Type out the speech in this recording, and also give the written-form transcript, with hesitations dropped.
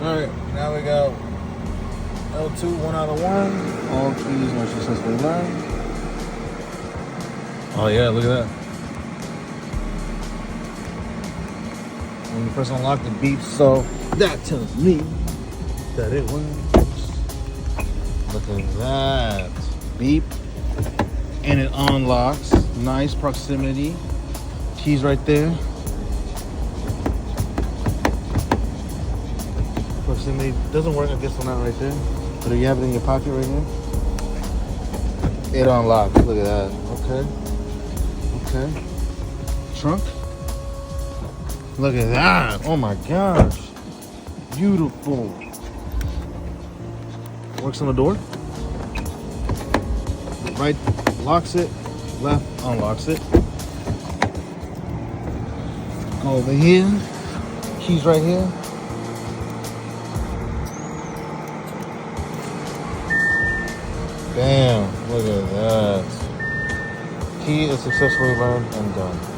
Alright, now we go L2, 1 out of 1. All keys are successfully learned. Oh yeah, look at that. When you press unlock, the beeps, so that tells me that it works. Look at that. Beep. And it unlocks. Nice proximity. Keys right there. Proximity doesn't work, I guess, on that right there. But if you have it in your pocket right here, it unlocks. Look at that. Okay. Okay. Trunk. Look at that. Oh my gosh. Beautiful. Works on the door. Right locks it. Left unlocks it. Go over here. Keys right here. Bam. Look at that. Key is successfully learned and done.